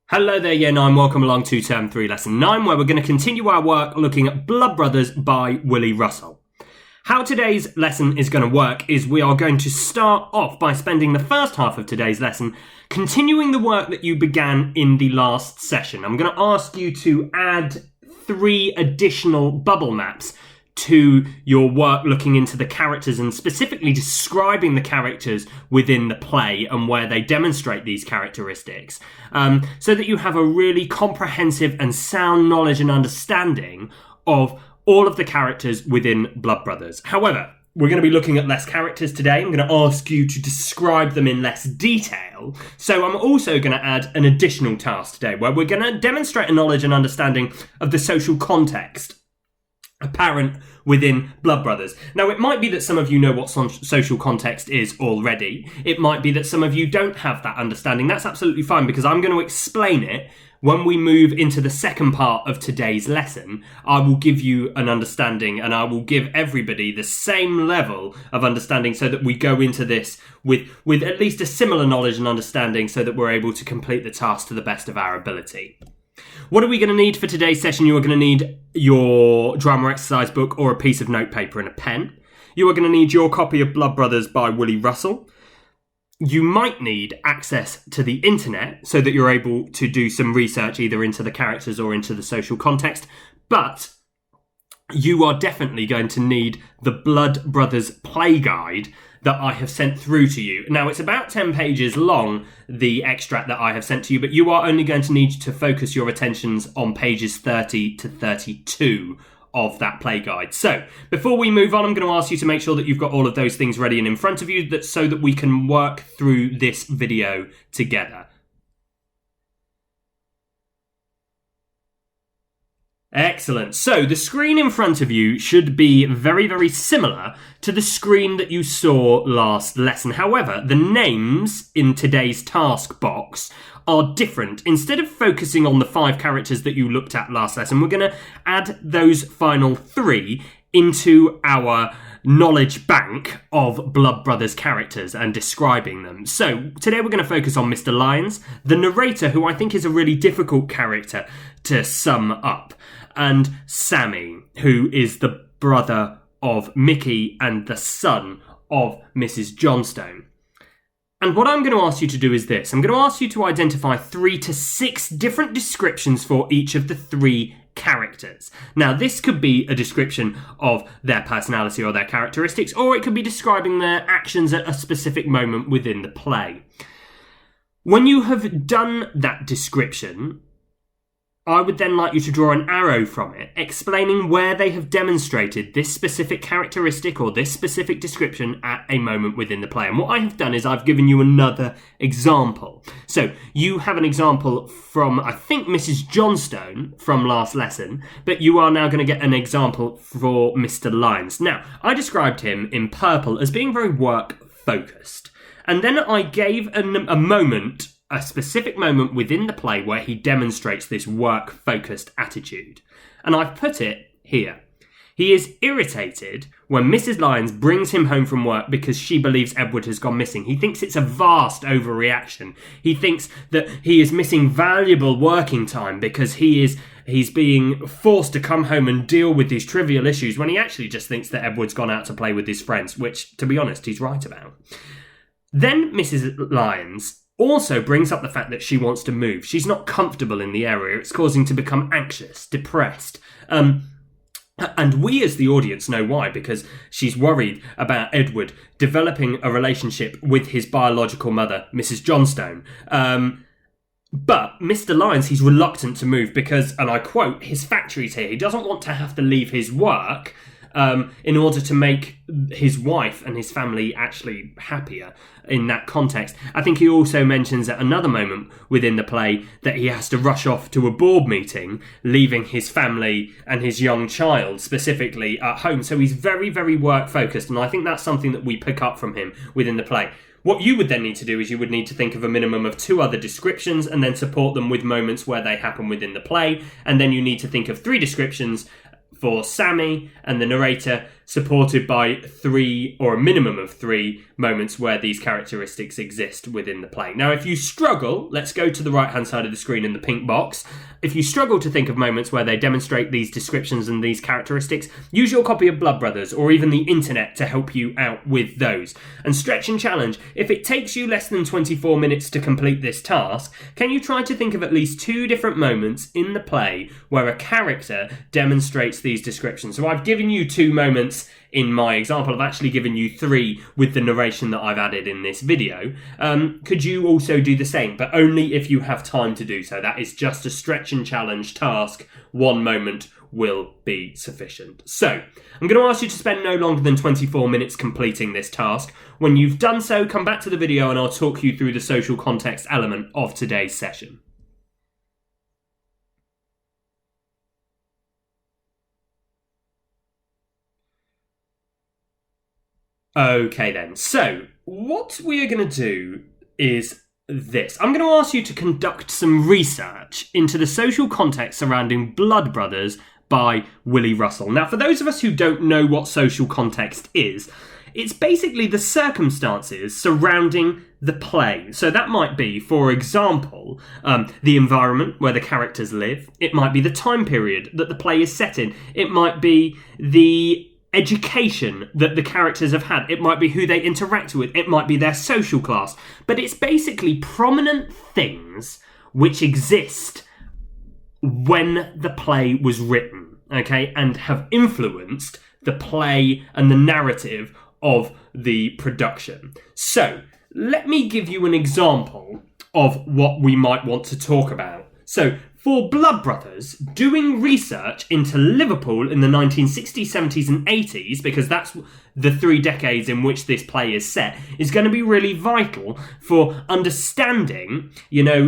Hello there, Year 9. Welcome along to Term 3, Lesson 9, where we're going to continue our work looking at Blood Brothers by Willy Russell. How today's lesson is going to work is we are going to start off by spending the first half of today's lesson continuing the work that you began in the last session. I'm going to ask you to add 3 additional bubble maps to your work looking into the characters and specifically describing the characters within the play and where they demonstrate these characteristics, so that you have a really comprehensive and sound knowledge and understanding of all of the characters within Blood Brothers. However, we're going to be looking at less characters today. I'm going to ask you to describe them in less detail. So I'm also going to add an additional task today where we're going to demonstrate a knowledge and understanding of the social context apparent within Blood Brothers. Now, it might be that some of you know what social context is already. It might be that some of you don't have that understanding. That's absolutely fine, because I'm going to explain it when we move into the second part of today's lesson. I will give you an understanding, and I will give everybody the same level of understanding so that we go into this with at least a similar knowledge and understanding so that we're able to complete the task to the best of our ability. What are we going to need for today's session? You are going to need your drama exercise book or a piece of notepaper and a pen. You are going to need your copy of Blood Brothers by Willy Russell. You might need access to the internet so that you're able to do some research either into the characters or into the social context. But you are definitely going to need the Blood Brothers play guide that I have sent through to you. Now, it's about 10 pages long, the extract that I have sent to you, but you are only going to need to focus your attentions on pages 30 to 32 of that play guide. So, before we move on, I'm going to ask you to make sure that you've got all of those things ready and in front of you so that we can work through this video together. Excellent. So the screen in front of you should be very, very similar to the screen that you saw last lesson. However, the names in today's task box are different. Instead of focusing on the 5 characters that you looked at last lesson, we're going to add those final 3 into our knowledge bank of Blood Brothers characters and describing them. So today we're going to focus on Mr. Lyons, the narrator, who I think is a really difficult character to sum up, and Sammy, who is the brother of Mickey and the son of Mrs. Johnstone. And what I'm going to ask you to do is this. I'm going to ask you to identify 3 to 6 different descriptions for each of the 3 characters. Now, this could be a description of their personality or their characteristics, or it could be describing their actions at a specific moment within the play. When you have done that description, I would then like you to draw an arrow from it, explaining where they have demonstrated this specific characteristic or this specific description at a moment within the play. And what I have done is I've given you another example. So you have an example from, I think, Mrs. Johnstone from last lesson, but you are now going to get an example for Mr. Lyons. Now, I described him in purple as being very work-focused. And then I gave a specific moment within the play where he demonstrates this work-focused attitude. And I've put it here. He is irritated when Mrs. Lyons brings him home from work because she believes Edward has gone missing. He thinks it's a vast overreaction. He thinks that he is missing valuable working time because he's being forced to come home and deal with these trivial issues when he actually just thinks that Edward's gone out to play with his friends, which, to be honest, he's right about. Then Mrs. Lyons also brings up the fact that she wants to move. She's not comfortable in the area. It's causing her to become anxious, depressed. And we as the audience know why, because she's worried about Edward developing a relationship with his biological mother, Mrs. Johnstone. But Mr. Lyons, he's reluctant to move because, and I quote, his factory's here. He doesn't want to have to leave his work in order to make his wife and his family actually happier in that context. I think he also mentions at another moment within the play that he has to rush off to a board meeting, leaving his family and his young child specifically at home. So he's very, very work-focused, and I think that's something that we pick up from him within the play. What you would then need to do is you would need to think of a minimum of 2 other descriptions and then support them with moments where they happen within the play. And then you need to think of 3 descriptions for Sammy and the narrator supported by 3 or a minimum of 3 moments where these characteristics exist within the play. Now, if you struggle, let's go to the right-hand side of the screen in the pink box. If you struggle to think of moments where they demonstrate these descriptions and these characteristics, use your copy of Blood Brothers or even the internet to help you out with those. And stretch and challenge, if it takes you less than 24 minutes to complete this task, can you try to think of at least 2 different moments in the play where a character demonstrates these descriptions? So I've given you 2 moments in my example. I've actually given you 3 with the narration that I've added in this video. Could you also do the same, but only if you have time to do so? That is just a stretch and challenge task. 1 moment will be sufficient. So I'm going to ask you to spend no longer than 24 minutes completing this task. When you've done so, come back to the video and I'll talk you through the social context element of today's session. Okay then, so what we are going to do is this. I'm going to ask you to conduct some research into the social context surrounding Blood Brothers by Willy Russell. Now, for those of us who don't know what social context is, it's basically the circumstances surrounding the play. So that might be, for example, the environment where the characters live. It might be the time period that the play is set in. It might be the education that the characters have had. It might be who they interact with. It might be their social class. But it's basically prominent things which exist when the play was written, okay, and have influenced the play and the narrative of the production. So let me give you an example of what we might want to talk about. So for Blood Brothers, doing research into Liverpool in the 1960s, 70s and 80s, because that's the 3 decades in which this play is set, is going to be really vital for understanding,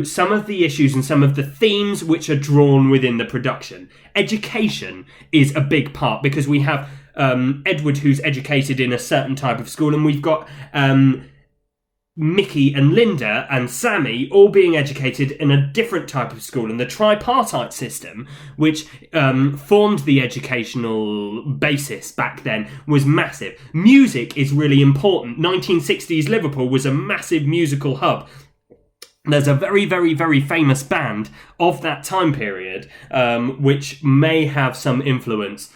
some of the issues and some of the themes which are drawn within the production. Education is a big part because we have Edward, who's educated in a certain type of school, and we've got Mickey and Linda and Sammy all being educated in a different type of school. And the tripartite system, which formed the educational basis back then, was massive. Music is really important. 1960s Liverpool was a massive musical hub. There's a very, very, very famous band of that time period, which may have some influence.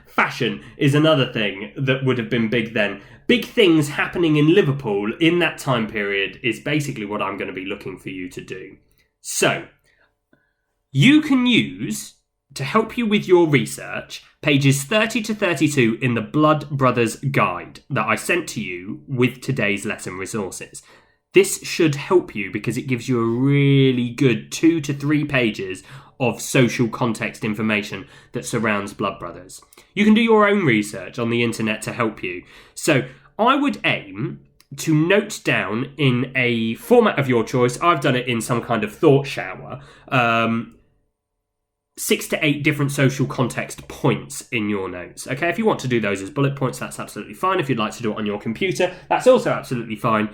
Fashion is another thing that would have been big then. Big things happening in Liverpool in that time period is basically what I'm going to be looking for you to do. So, you can use, to help you with your research, pages 30 to 32 in the Blood Brothers guide that I sent to you with today's lesson resources. This should help you because it gives you a really good 2 to 3 pages of social context information that surrounds Blood Brothers. You can do your own research on the internet to help you. So I would aim to note down in a format of your choice. I've done it in some kind of thought shower. 6 to 8 different social context points in your notes. Okay, if you want to do those as bullet points, that's absolutely fine. If you'd like to do it on your computer, that's also absolutely fine.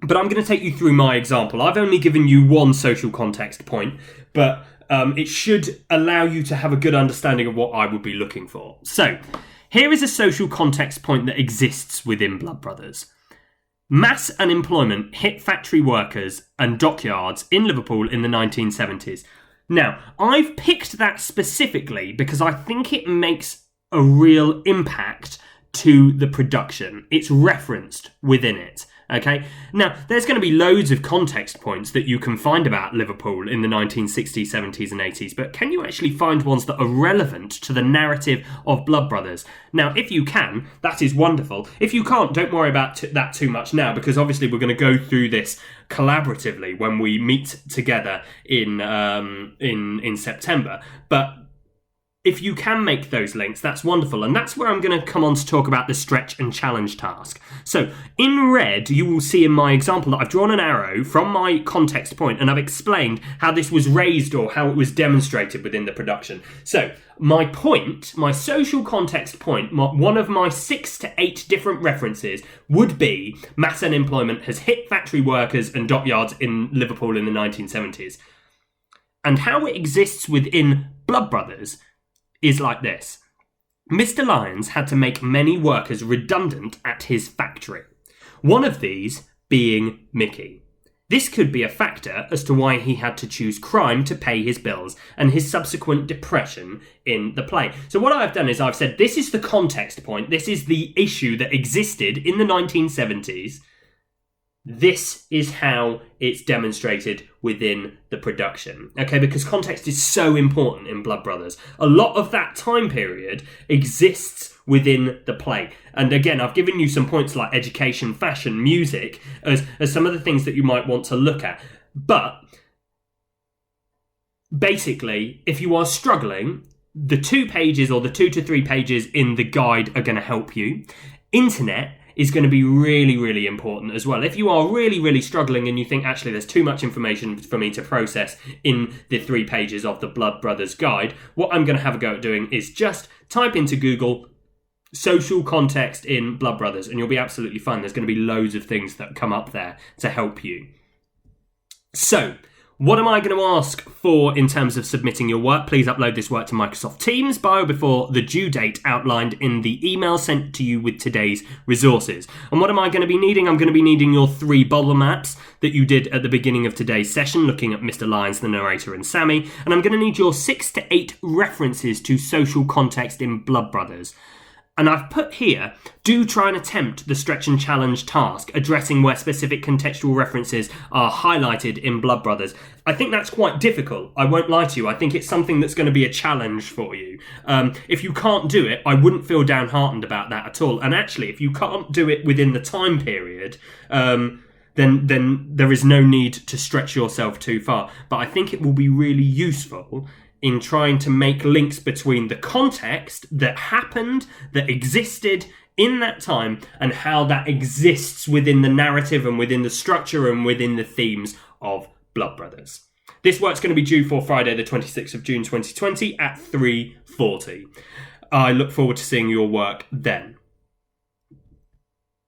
But I'm going to take you through my example. I've only given you 1 social context point, but it should allow you to have a good understanding of what I would be looking for. So, here is a social context point that exists within Blood Brothers. Mass unemployment hit factory workers and dockyards in Liverpool in the 1970s. Now, I've picked that specifically because I think it makes a real impact to the production. It's referenced within it. Okay, now there's going to be loads of context points that you can find about Liverpool in the 1960s, 70s and 80s, but can you actually find ones that are relevant to the narrative of Blood Brothers? Now, if you can, that is wonderful. If you can't, don't worry about that too much now, because obviously we're going to go through this collaboratively when we meet together in September. But if you can make those links, that's wonderful. And that's where I'm going to come on to talk about the stretch and challenge task. So in red, you will see in my example that I've drawn an arrow from my context point and I've explained how this was raised or how it was demonstrated within the production. So my point, my social context point, one of my 6 to 8 different references would be mass unemployment has hit factory workers and dockyards in Liverpool in the 1970s. And how it exists within Blood Brothers is like this. Mr. Lyons had to make many workers redundant at his factory, one of these being Mickey. This could be a factor as to why he had to choose crime to pay his bills and his subsequent depression in the play. So what I've done is I've said this is the context point, this is the issue that existed in the 1970s. This is how it's demonstrated within the production, okay? Because context is so important in Blood Brothers. A lot of that time period exists within the play. And again, I've given you some points like education, fashion, music, as some of the things that you might want to look at. But basically, if you are struggling, the 2 pages or the 2 to 3 pages in the guide are going to help you. Internet is going to be really, really important as well. If you are really, really struggling and you think, actually, there's too much information for me to process in the 3 pages of the Blood Brothers guide, what I'm going to have a go at doing is just type into Google social context in Blood Brothers, and you'll be absolutely fine. There's going to be loads of things that come up there to help you. So, what am I going to ask for in terms of submitting your work? Please upload this work to Microsoft Teams bio before the due date outlined in the email sent to you with today's resources. And what am I going to be needing? I'm going to be needing your 3 bubble maps that you did at the beginning of today's session, looking at Mr. Lyons, the narrator, and Sammy. And I'm going to need your 6 to 8 references to social context in Blood Brothers. And I've put here, do try and attempt the stretch and challenge task, addressing where specific contextual references are highlighted in Blood Brothers. I think that's quite difficult. I won't lie to you. I think it's something that's going to be a challenge for you. If you can't do it, I wouldn't feel downhearted about that at all. And actually, if you can't do it within the time period, then there is no need to stretch yourself too far. But I think it will be really useful in trying to make links between the context that happened, that existed in that time, and how that exists within the narrative and within the structure and within the themes of Blood Brothers. This work's going to be due for Friday the 26th of June 2020 at 3:40. I look forward to seeing your work then.